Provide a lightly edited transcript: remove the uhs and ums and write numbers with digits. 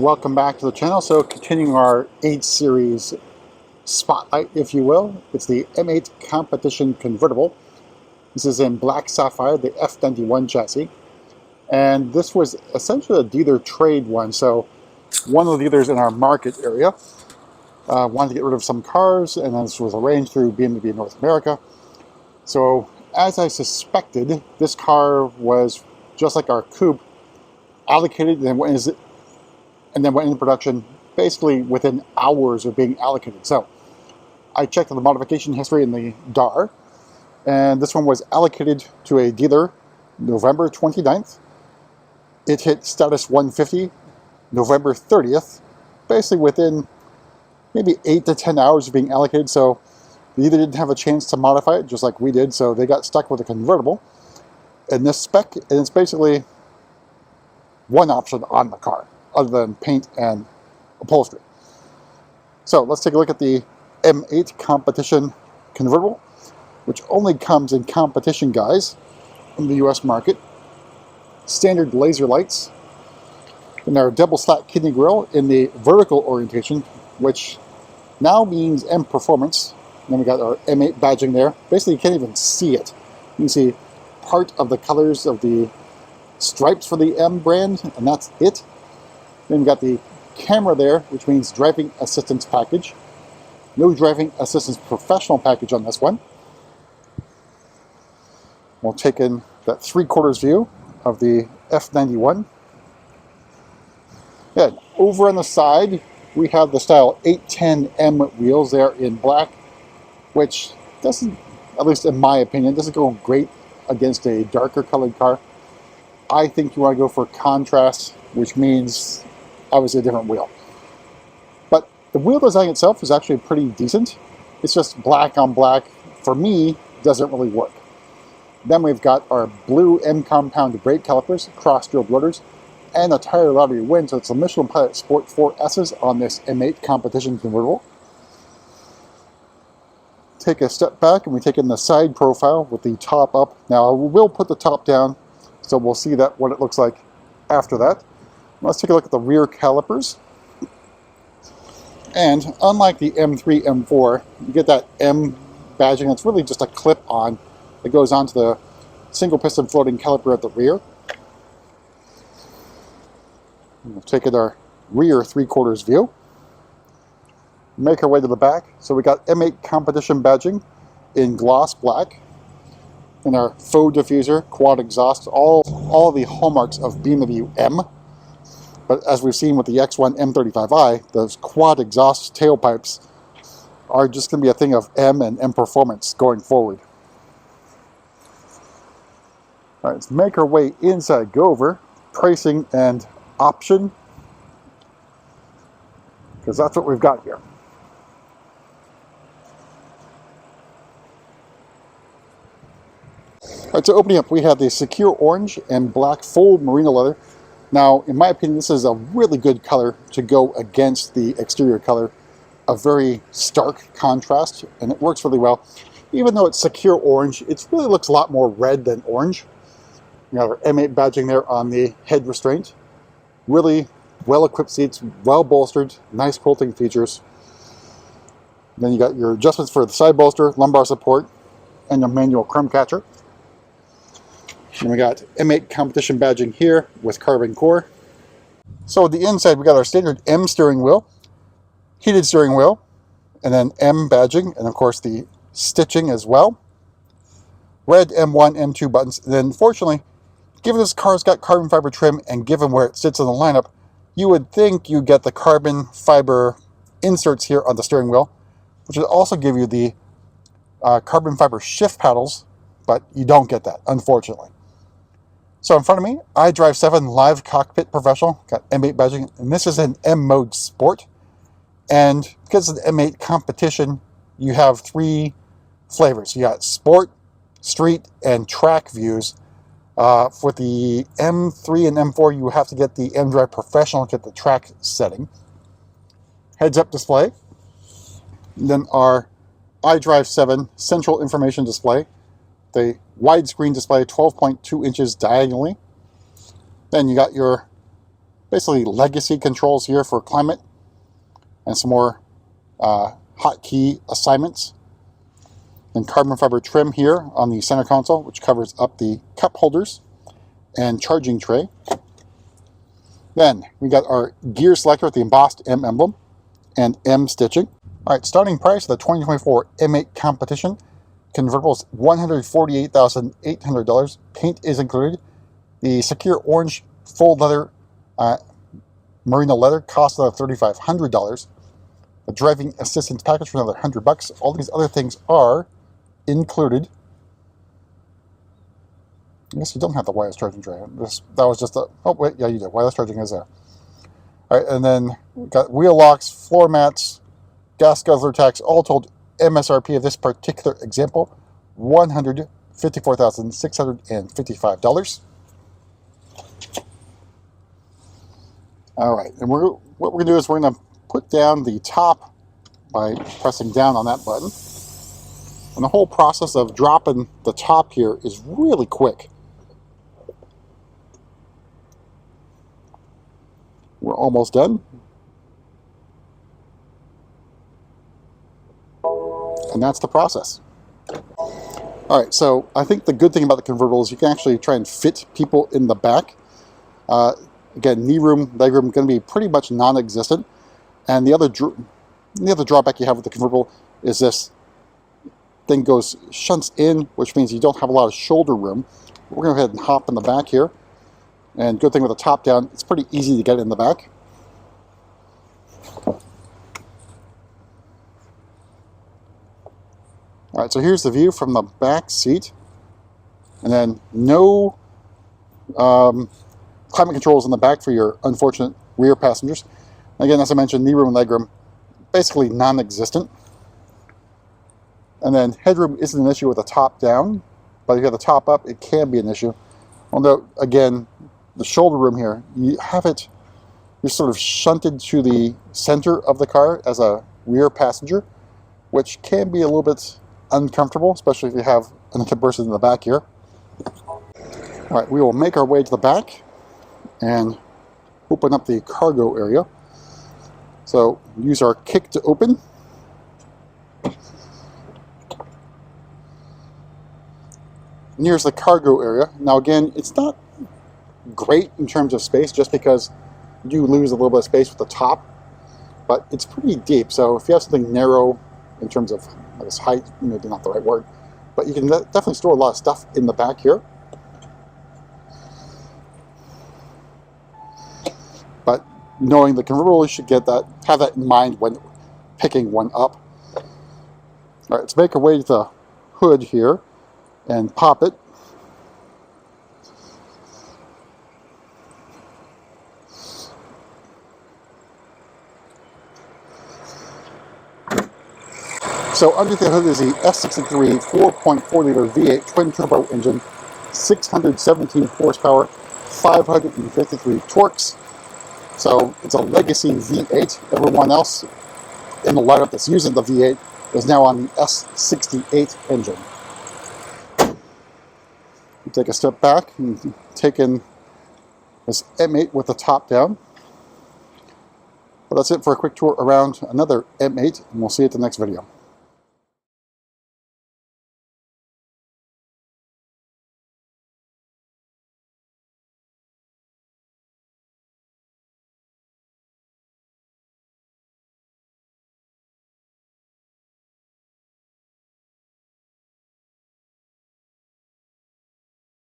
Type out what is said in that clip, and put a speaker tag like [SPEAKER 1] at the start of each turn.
[SPEAKER 1] Welcome back to the channel. So continuing our 8 series spotlight, if you will. It's the M8 Competition Convertible. This is in black sapphire, the F91 chassis. And this was essentially a dealer trade one. So one of the dealers in our market area wanted to get rid of some cars, and this was arranged through BMW North America. So as I suspected, this car was just like our coupe, allocated and then went into production basically within hours of being allocated. So I checked the modification history in the DAR, and this one was allocated to a dealer November 29th. It hit status 150 November 30th, basically within maybe 8 to 10 hours of being allocated. So they either didn't have a chance to modify it, just like we did, so they got stuck with a convertible in this spec, and it's basically one option on the car, other than paint and upholstery. So let's take a look at the M8 Competition Convertible, which only comes in competition guise in the US market. Standard laser lights, and our double slat kidney grille in the vertical orientation, which now means M Performance. And then we got our M8 badging there. Basically, you can't even see it. You can see part of the colors of the stripes for the M brand, and that's it. Then we got the camera there, which means driving assistance package. No driving assistance professional package on this one. We'll take in that 3/4 view of the F91. Yeah, over on the side, we have the style 810M wheels there in black, which doesn't, at least in my opinion, doesn't go great against a darker colored car. I think you want to go for contrast, which means obviously a different wheel. But the wheel design itself is actually pretty decent. It's just black on black, for me, doesn't really work. Then we've got our blue M compound brake calipers, cross-drilled rotors, and a tire lottery win. So it's a Michelin Pilot Sport 4S's on this M8 Competition Convertible. Take a step back and we take in the side profile with the top up. Now we will put the top down, so we'll see that what it looks like after that. Let's take a look at the rear calipers. And unlike the M3, M4, you get that M badging. It's really just a clip-on that goes onto the single piston floating caliper at the rear. We'll take in our rear 3/4 view. Make our way to the back. So we got M8 Competition badging in gloss black, and our faux diffuser, quad exhaust, all the hallmarks of BMW M. But as we've seen with the X1 M35i, those quad exhaust tailpipes are just going to be a thing of M and M Performance going forward. All right, let's make our way inside, go over pricing and option, because that's what we've got here. All right, so opening up, we have the secure orange and black full merino leather. Now, in my opinion, this is a really good color to go against the exterior color. A very stark contrast, and it works really well. Even though it's secure orange, it really looks a lot more red than orange. You got our M8 badging there on the head restraint. Really well-equipped seats, well-bolstered, nice quilting features. Then you got your adjustments for the side bolster, lumbar support, and the manual crumb catcher. And we got M8 Competition badging here with carbon core. So the inside, we got our standard M steering wheel, heated steering wheel, and then M badging, and of course the stitching as well. Red M1, M2 buttons. And then fortunately, given this car's got carbon fiber trim and given where it sits in the lineup, you would think you get the carbon fiber inserts here on the steering wheel, which would also give you the carbon fiber shift paddles, but you don't get that, unfortunately. So in front of me, iDrive 7 Live Cockpit Professional, got M8 badging, and this is in M Mode Sport. And because of the M8 Competition, you have 3 flavors. You got Sport, Street, and Track views. For the M3 and M4, you have to get the mDrive Professional to get the track setting. Heads-up display. And then our iDrive 7 central information display. The widescreen display, 12.2 inches diagonally. Then you got your basically legacy controls here for climate and some more hotkey assignments. Then carbon fiber trim here on the center console, which covers up the cup holders and charging tray. Then we got our gear selector with the embossed M emblem and M stitching. All right, starting price of the 2024 M8 Competition Convertible is $148,800. Paint is included. The secure orange full leather merino leather costs another $3,500. The driving assistance package for another $100. All these other things are included. I guess you don't have the wireless charging tray. That was just a... Oh, wait, yeah, you do. Wireless charging is there. All right, and then we've got wheel locks, floor mats, gas guzzler tax, all told MSRP of this particular example, $154,655. All right, and what we're going to do is we're going to put down the top by pressing down on that button. And the whole process of dropping the top here is really quick. We're almost done. And that's the process. All right, so I think the good thing about the convertible is you can actually try and fit people in the back. Again, knee room, leg room, going to be pretty much non-existent. And the other drawback you have with the convertible is this thing shunts in, which means you don't have a lot of shoulder room. We're going to go ahead and hop in the back here. And good thing with the top down, it's pretty easy to get in the back. All right, so here's the view from the back seat. And then no climate controls in the back for your unfortunate rear passengers. Again, as I mentioned, knee room and leg room, basically non-existent. And then headroom isn't an issue with the top down, but if you have the top up, it can be an issue. Although, again, the shoulder room here, you're sort of shunted to the center of the car as a rear passenger, which can be a little bit uncomfortable, especially if you have another person in the back here. All right, we will make our way to the back and open up the cargo area. So use our kick to open. And here's the cargo area. Now again, it's not great in terms of space just because you lose a little bit of space with the top, but it's pretty deep. So if you have something narrow in terms of, I guess, height, maybe not the right word, but you can definitely store a lot of stuff in the back here. But knowing the convertible, you should have that in mind when picking one up. All right, let's make our way to the hood here and pop it. So under the hood is the S63 4.4 liter V8 twin turbo engine, 617 horsepower, 553 torques. So it's a legacy V8. Everyone else in the lineup that's using the V8 is now on the S68 engine. We take a step back and take in this M8 with the top down. Well, that's it for a quick tour around another M8, and we'll see you at the next video.